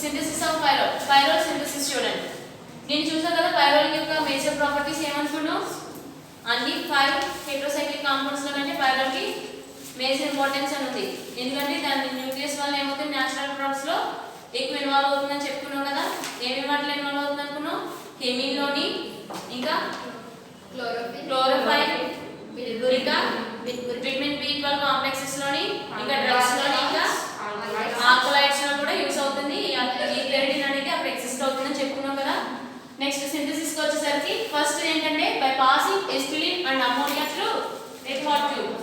Synthesis of pyrrole, pyrrole synthesis చూడండి. నేను చూసాను కదా పైరోల్ యొక్క మేజర్ ప్రాపర్టీస్ ఏమనుకున్నావు, అన్ని 5 హెట్రోసైక్లిక్ కాంపౌండ్స్ లో అంటే పైరోల్ కి మేజర్ ఇంపార్టెన్స్ అని ఉంది. ఎందుకంటే దాని న్యూక్లియస్ వల్ల ఏమవుతుంది, న్యాచురల్ ప్రొడక్ట్స్ లో ఎక్కువ ఇన్వాల్వ్ అవుతుందని చెప్పుకున్నావు కదా. ఏమేమి వాటిలో ఇన్వాల్వ్ అవుతుంది అనుకున్నావు, కెమిన్లోని, ఇంకా క్లోరోఫైల్, ఇంకా విటమిన్ B12 కాంప్లెక్సెస్ లోని, ఇంకా డ్రగ్స్ లోని, ఇంకా ఆల్కలాయిడ్స్ లో కూడా యూస్ అవుతుంది. ఈ క్లెరిటిన్ అనేది అక్కడ ఎగ్జిస్ట్ అవుతుందని చెప్పుకున్నాం కదా. నెక్స్ట్ సింథసిస్ కి వచ్చేసరికి ఫస్ట్ ఏంటంటే by passing acetylene and ammonia through red hot tube.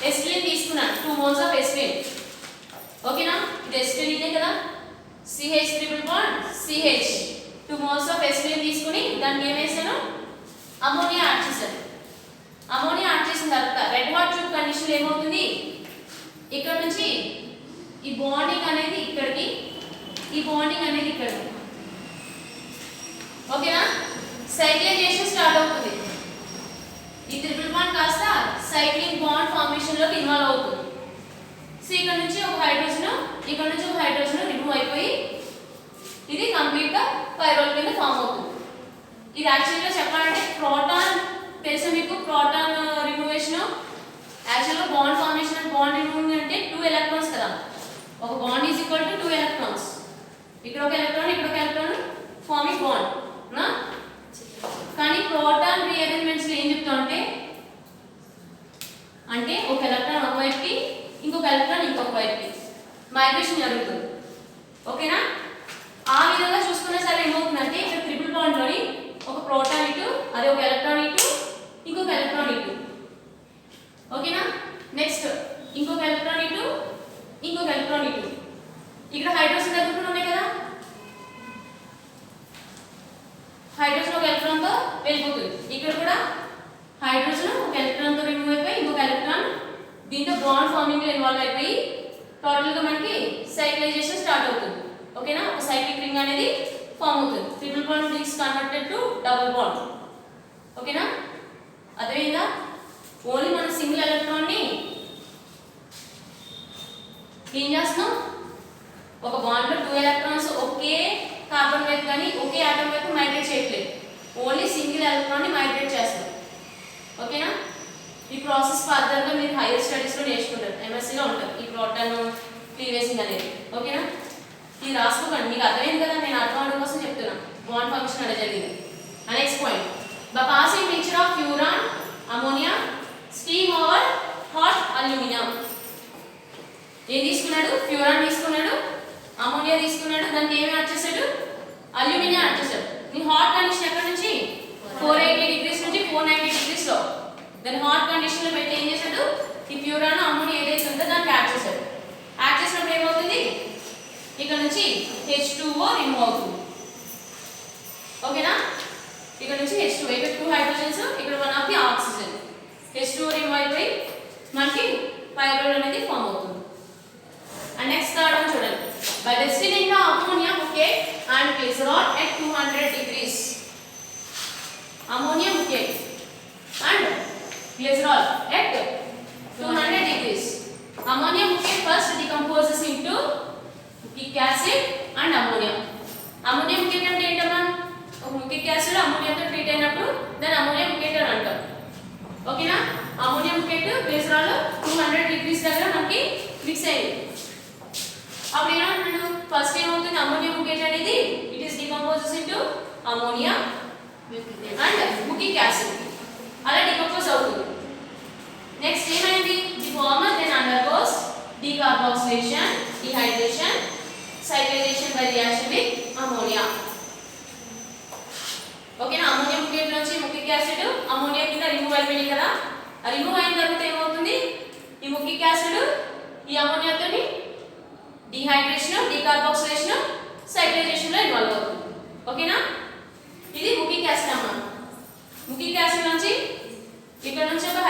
Acetylene తీసుకున్నాను 2 moles ఆఫ్ ఎస్టిలిన్. ఓకేనా, ఇది ఎస్టిలినే కదా, CH triple bond CH 2 moles of acetylene తీసుకుని దానికి ఏం వేసాను, అమోనియా యాడ్ చేశాను. అమోనియా యాడ్ చేసిన తర్వాత రెడ్ హాట్ ట్యూబ్ కండిషన్ ఏమవుతుంది, ఇక్కడ నుంచి ఈ బాండింగ్ అనేది ఇక్కడికి, ఈ బాండింగ్ అనేది ఇక్కడికి. ఓకేనా, సైక్లైజేషన్ స్టార్ట్ అవుతుంది. ఈ ట్రిపుల్ బాండ్ కాస్త సైక్లిక్ బాండ్ ఫార్మేషన్ లోకి ఇన్వాల్వ్ అవుతుంది. సో ఇక్కడ నుంచి ఒక హైడ్రోజన్, ఇక్కడ నుంచి ఒక హైడ్రోజన్ రిమూవ్ అయిపోయి ఇది కంప్లీట్ గా పైరోల్ కింద ఫామ్ అవుతుంది. ఇది యాక్చువల్ గా చెప్పాలంటే ప్రోటాన్ తెలుసు మీకు, ప్రోటాన్ రిమూవేషన్ యాక్చువల్ గా bond formation and bond removing అంటే 2 electrons కదా. ఒక bond is equal to 2 electrons. ఇక్కడ ఒక ఎలక్ట్రాన్, ఇక్కడ ఒక ఎలక్ట్రాన్ ఫార్మింగ్ బాండ్ నా. కానీ ప్రోటాన్ రీఅరేంజ్మెంట్స్ లో ఏం చెప్తామంటే అంటే ఒక ఎలక్ట్రాన్ ఒక వైపుకి, ఇంకొక ఎలక్ట్రాన్ ఇంకొక వైపుకి మైగ్రేషన్ జరుగుతుంది. ఓకేనా, ఆ విధంగా చూసుకున్నా సరే ఏమవుతుందంటే ఇక్కడ ట్రిపుల్ బాండ్ లోని ఒక ప్రోటాన్ ఇటు, అదే ఒక ఎలక్ట్రాన్ ఇటు, ఇంకొక ఎలక్ట్రాన్ ఇటు. ఓకేనా, నెక్స్ట్ ఇంకొక ఎలక్ట్రాన్ ఇటు, ఇంకొక ఎలక్ట్రాన్ ఇటు. ఇక్కడ హైడ్రోజన్ దగ్గర ఉన్నాయి కదా, హైడ్రోజన్ ఒక ఎలక్ట్రాన్ తో వెళ్ళిపోతుంది. ఇక్కడ కూడా హైడ్రోజన్ ఒక ఎలక్ట్రాన్ తో రిమూవ్ అయిపోయి ఇంకొక ఎలక్ట్రాన్ దీంతో బాండ్ ఫార్మింగ్ లో ఇన్వాల్వ్ అయిపోయి టోటల్ గా మనకి సైక్లైజేషన్ స్టార్ట్ అవుతుంది. ఓకేనా, ఒక సైక్లిక్ రింగ్ అనేది ఫామ్ అవుతుంది. Triple bond rings converted to double bond. ఓకేనా, అదేవిధంగా ఓన్లీ మన సింగిల్ ఎలక్ట్రాన్ ని ఏం చేస్తున్నాం, ఒక బాండ్ లో 2 electrons ఒకే కార్బన్ వైపు కానీ ఒకే ఆటం వైపు మైగ్రేట్ చేయట్లేదు, ఓన్లీ సింగిల్ ఎలక్ట్రాన్ ని మైగ్రేట్ చేస్తాం. ఓకేనా, ఈ ప్రాసెస్ ఫర్దర్ గా మీరు హైయర్ స్టడీస్ లో నేర్చుకుంటారు, MSc లో ఉంటుంది ఈ ప్రోటాన్ క్లీవేజింగ్ అనేది. ఓకేనా, ఇది రాసుకోకండి, మీకు అర్థమైంది కదా, నేను అర్థం అవడం కోసం చెప్తున్నాను. బాండ్ ఫంక్షన్ అనేది జరిగింది. Next point, by passing mixture of furan ammonia steam over hot aluminium. ఏం తీసుకున్నాడు, ఫ్యూరాన్ తీసుకున్నాడు, అమోనియా తీసుకున్నాడు, దానికి ఏమి యాడ్ చేశాడు, అల్యూమినియం యాడ్ చేశాడు. నీ హాట్ కండిషన్ ఎక్కడ నుంచి 480 degrees నుంచి 490 degrees లో, దాని హాట్ కండిషన్ లో పెట్టి ఏం చేశాడు, ఈ ఫ్యూరాన్ అమోనియా ఏదైతే ఉందో దానికి యాడ్ చేశాడు. యాడ్ చేసినప్పుడు ఏమవుతుంది, ఇక్కడ నుంచి H2O రిమూవ్ అవుతుంది. ఓకేనా, ఇక్కడ నుంచి H2O, ఇక్కడ 2 hydrogens, ఇక్కడ 1 of the oxygen, H2O remove అయిపోయి మనకి పైరోల్ అనేది ఫామ్ అవుతుంది. అండ్ నెక్స్ట్ థర్డ్ వన్ చూడండి, by distilling the ammonia mucate and glycerol at 200 degrees. Ammonia mucate and glycerol at 200 degrees. Ammonia mucate first decomposes into butyric acid and ammonia. Ammonia mucate అంటే ఏంటమ్మా, ఒక butyric acid అమోనియాతో treat అయినప్పుడు దాన్ని ammonia బుకేట్ అని అంటాం. ఓకేనా, ammonia బుకేట్ glycerol 200 degrees దగ్గర మనకి మిక్స్ అయ్యింది. అప్పుడు ఏమంటున్నాడు, ఫస్ట్ ఏమవుతుంది, అమోనియా బుకేట్ అనేది it is decomposes into ammonia and butyric acid, అలా డికంపోజ్ అవుతుంది. నెక్స్ట్ ఏమైంది, the former then undergoes decarboxylation, dehydration, cyclization by reaction with ammonia. ఓకేనా, అమోనియా బుకేట్ నుంచి బుటిక్ యాసిడ్ అమోనియా కింద రిమూవ్ అయిపోయింది కదా. ఆ రిమూవ్ అయిన తర్వాత ఏమవుతుంది, ఈ బుటిక్ యాసిడ్ ఈ అమోనియాతోని డిహైడ్రేషన్, డీకార్బాక్సిలేషన్, సైక్లైజేషన్ లో ఇన్వాల్వ్ అవుతుంది. ఓకేనా, ఇది బుటిక్ యాసిడ్ అమ్మా. బుటిక్ యాసిడ్ నుంచి ఇక్కడ నుంచి ఒక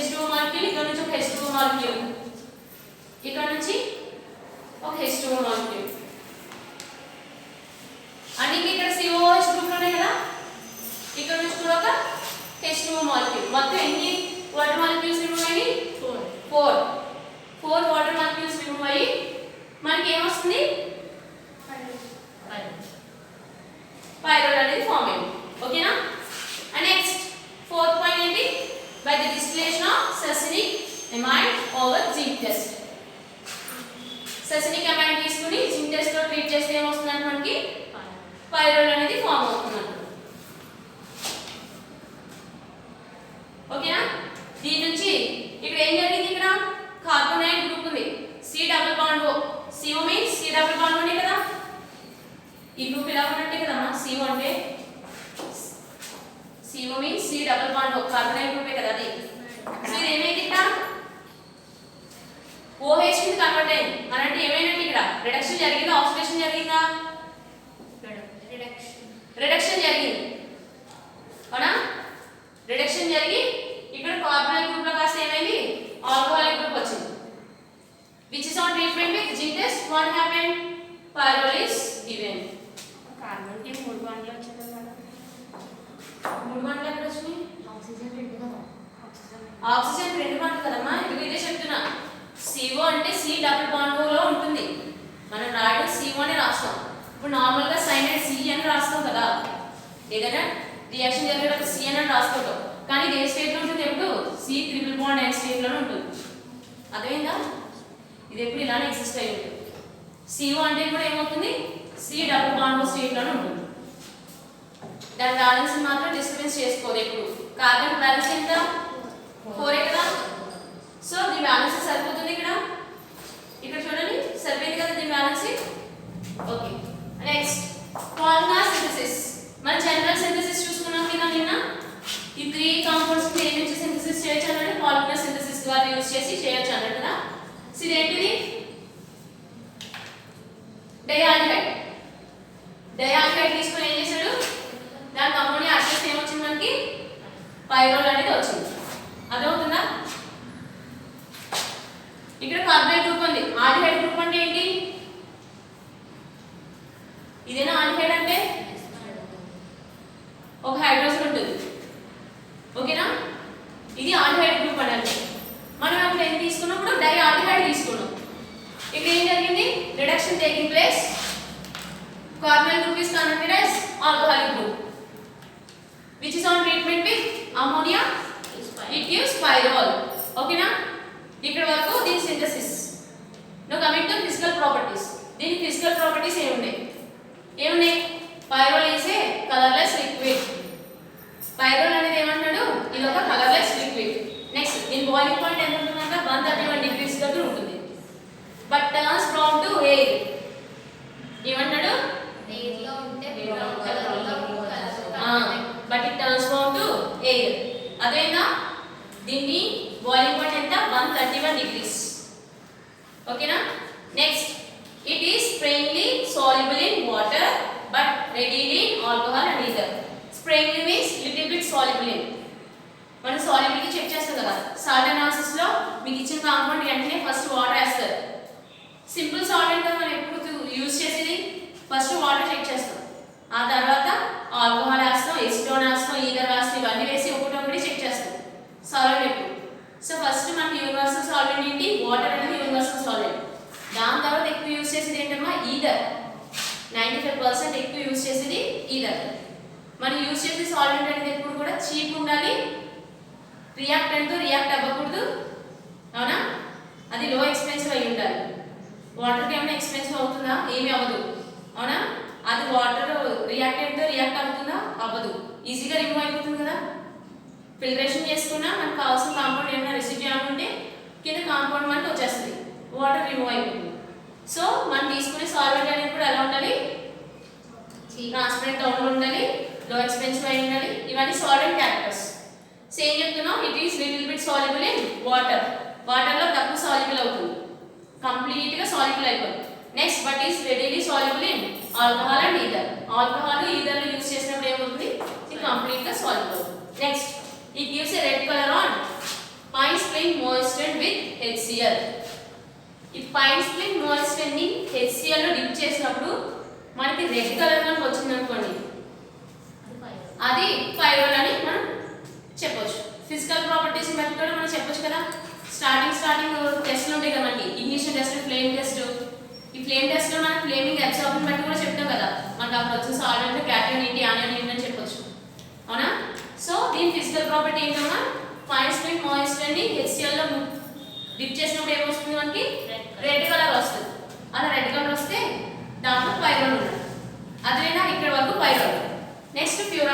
H2O మాలిక్యూల్, ఇక్కడ నుంచి ఒక H2O మాలిక్యూల్, ఇక్కడ నుంచి ఒక H2O మాలిక్యూల్, అండ్ ఇక్కడ COOH గ్రూప్ ఉన్నాయి కదా, ఇక్కడ నుంచి కూడా ఒక H2O మాలిక్యూల్. మొత్తం ఎన్ని వాటర్ మాలిక్యూల్స్ రిమూవ్ అయ్యి, 4 వాటర్ మాలిక్యూల్స్ రిమూవ్ అయ్యి మనకి మనకి ఏమొస్తుంది పైరోల్ అనేది ఫామ్ అయింది ఓకేనా అండ్ నెక్స్ట్ ఫోర్త్ పాయింట్ ఏంటి by the distillation of succinic amide over zinc dust succinic amide తీసుకుని జింక్ టెస్ట్ లో ట్రీట్ చేస్తే ఏమొస్తుందంటే మనకి పైరోల్ అనేది ఫామ్ అవుతుంది ఓకేనా దీని నుంచి ఇక్కడ ఏం జరిగింది ఇక్కడ కార్బోనైల్ గ్రూప్ ఉంది C double bond O CO means C double bond ఉంది కదా ఈ గ్రూప్ ఇలా ఉన్నట్టే కదా CO అంటే CO means C double bond O carbonyl గ్రూపే కదా అది సో ఇది ఏమైంది ఇక్కడ OH కి కన్వర్ట్ అయింది అంటే ఏమైందంటే ఇక్కడ రిడక్షన్ జరిగిందా ఆక్సిడేషన్ జరిగిందా రిడక్షన్ జరిగింది అవునా రిడక్షన్ జరిగి ఇక్కడ కార్బోనైల్ గ్రూప్ లో కాస్త ఏమైంది ఆల్కహాలిక్ గ్రూప్ వచ్చింది which is on treatment with zinc test what happened pyrrole is given carbon కి 3 బాండ్లు వచ్చాయి కదా 3 బాండ్లు ఎక్కడ వచ్చాయి ఆక్సిజన్ 2 కదా ఆక్సిజన్ 2 బాండ్లు కదమ్మా ఇది ఇదే చెప్తున్నా CO అంటే C డబుల్ బాండ్ లో ఉంటుంది మనం రాయడం CO అని రాస్తాం ఇప్పుడు నార్మల్ గా సైనైడ్ C అని రాస్తాం కదా ఏదైనా రియాక్షన్ జరిగేటప్పుడు C అని రాస్తాం కానీ ఇది ఏ స్టేట్ లో ఉంటుంది ఎప్పుడు C triple bond N state లోనే ఉంటుంది అర్థమైందా ఇది ఎప్పుడు ఇలానే ఎగ్జిస్ట్ అయి ఉంటుంది CO అంటే కూడా ఏమవుతుంది C డబుల్ బాండ్ స్టేట్ లోనే ఉంటుంది దాని బ్యాలెన్స్ మాత్రం డిస్టర్బెన్స్ చేసుకోదు ఎప్పుడు కార్బన్ బ్యాలెన్స్ ఎంత 4 కదా సో దీని బ్యాలెన్స్ సరిపోతుంది ఇక్కడ చూడండి సరిపోయింది కదా దీని balance okay next polymer synthesis మన జనరల్ సింథసిస్ చూసుకున్నాం కదా నిన్న ఈ 3 కాంపౌండ్స్ ని ఏ నుంచి సింథసిస్ చేయొచ్చు అంటే పాలిమర్ సింథసిస్ ద్వారా యూస్ చేసి చేయొచ్చు అన్నట్టు కదా సో ఇదేంటిది డయాల్డిహైడ్ తీసుకొని ఏం చేశాడు దాని అమ్మోనియా అడ్జస్ట్ ఏమొచ్చింది మనకి పైరోల్ అనేది వచ్చింది అదవుతుందా ఇక్కడ కార్బైడ్ గ్రూప్ ఉంది ఆల్డిహైడ్ గ్రూప్ అంటే ఏంటి ఇదేనా ఆల్డిహైడ్ అంటే ఒక హైడ్రోజన్ ఉంటుంది ఓకేనా ఇది ఆల్డిహైడ్ గ్రూప్ అంటే మనం అప్పుడు ఏం తీసుకున్నప్పుడు డైఆల్డిహైడ్ తీసుకున్నాం ఇక్కడ ఏం జరిగింది reduction taking place carbonyl group is converted as alcoholic group which is on treatment with ammonia it gives pyrrole ఓకేనా ఇక్కడ వరకు దీని synthesis no coming to physical properties దీని ఫిజికల్ ప్రాపర్టీస్ ఏమున్నాయి pyrrole is a colourless liquid pyrrole అనేది ఏమంటాడు ఇది ఒక కలర్లెస్ లిక్విడ్ నెక్స్ట్ దీని బాయిలింగ్ పాయింట్ ఎంత ఉంటుందంటే 131 డిగ్రీస్ దగ్గర ఉంటుంది but turns from to air ఏమంటాడు ఎయిర్ లో ఉంటే బ్రౌన్ కలర్ లో but it turns from to air అదేనా దీని బాయిలింగ్ పాయింట్ ఎంత 131 డిగ్రీస్ ఓకేనా next it is sparingly soluble in water but readily in alcohol and ether sprayingly means little bit soluble in మనం solubility check చేస్తాం కదా salt analysis లో మీకు ఇచ్చిన కాంపౌండ్ వెంటనే ఫస్ట్ వాటర్ వేస్తారు సింపుల్ సాల్వెంట్ గా మనం ఎప్పుడు యూజ్ చేసేది ఫస్ట్ వాటర్ చెక్ చేస్తాం ఆ తర్వాత ఆల్కహాల్ వేస్తాం ఎసిటోన్ వేస్తాం ఈథర్ వేస్తాం ఇవన్నీ వేసి ఒకటి చెక్ చేస్తాం సాల్వెంట్ ఎప్పుడు సో ఫస్ట్ మనకి యూనివర్సల్ సాల్వెంట్ ఏంటి వాటర్ అనేది యూనివర్సల్ సాల్వెంట్ దాని తర్వాత ఎక్కువ యూజ్ చేసేది ఏంటమ్మా ఈథర్ 95% ఎక్కువ యూజ్ చేసేది ఈథర్ మనం యూజ్ చేసే సాల్వెంట్ అనేది ఎప్పుడు కూడా చీప్ ఉండాలి రియాక్టెంట్ తో రియాక్ట్ అవ్వకూడదు అవునా అది లో ఎక్స్పెన్సివ్ అయి ఉండాలి వాటర్ కి ఏమైనా ఎక్స్పెన్సివ్ అవుతుందా ఏమీ అవ్వదు అవునా అది వాటర్ రియాక్టెంట్ తో రియాక్ట్ అవుతుందా అవ్వదు ఈజీగా రిమూవ్ అయిపోతుంది కదా ఫిల్టరేషన్ చేసుకున్నా మనకు కావాల్సిన కాంపౌండ్ ఏమైనా రెసిడ్యూ ఉంటే కింద కాంపౌండ్ మనకి వచ్చేస్తుంది వాటర్ రిమూవ్ అయిపోతుంది సో మనం తీసుకునే సాల్వెంట్ అనేది కూడా ఎలా ఉండాలి ట్రాన్స్పరెంట్ అవుట్ ఉండాలి లో ఎక్స్పెన్సివ్ అయి ఉండాలి ఇవన్నీ సాల్వెంట్ క్యారెక్టర్స్ సేమ్ చెప్తున్నాం it is little bit soluble in water water లో తక్కువ సాల్యుబుల్ అవుతుంది కంప్లీట్ గా సాల్యుబుల్ అయిపోతుంది next but is readily soluble in alcohol and ether alcohol ether లో యూస్ చేసినప్పుడు ఏమవుతుంది ఇది కంప్లీట్ గా సాల్యుబుల్ అవుతుంది next it gives a red colour on pine spring moistened with HCl ఈ పైన్ స్ప్రింగ్ moistened ని HCl లో డిప్ చేసినప్పుడు మనకి రెడ్ కలర్ మనకు వచ్చింది అనుకోండి అది పైరోల్ అని మనం చెప్పొచ్చు ఫిజికల్ ప్రాపర్టీస్ బట్టి కూడా మనం చెప్పొచ్చు కదా స్టార్టింగ్ టెస్ట్లు ఉంటాయి కదా మనకి ఇగ్నిషన్ టెస్ట్ ఫ్లేమ్ టెస్ట్ ఈ ఫ్లేమ్ టెస్ట్ లో మనం ఫ్లేమింగ్ అబ్సార్బెంట్ బట్టి కూడా చెప్తాం కదా, మనకు అప్పుడు వచ్చిన సాల్ట్ అంటే క్యాటయోన్ ఏంటి ఆనియన్ ఏంటి అని చెప్పొచ్చు, అవునా? సో దీని ఫిజికల్ ప్రాపర్టీ ఏంటన్నా, ఫైన్ స్ప్రింగ్ మాయిశ్చర్ ని HCl లో డిప్ చేసినప్పుడు ఏమొస్తుంది మనకి, రెడ్ కలర్ వస్తుంది. అలా రెడ్ కలర్ వస్తే దాంట్లో పైరోల్ ఉంటుంది. అదేనా ఇక్కడ వరకు పైరోల్. Next pure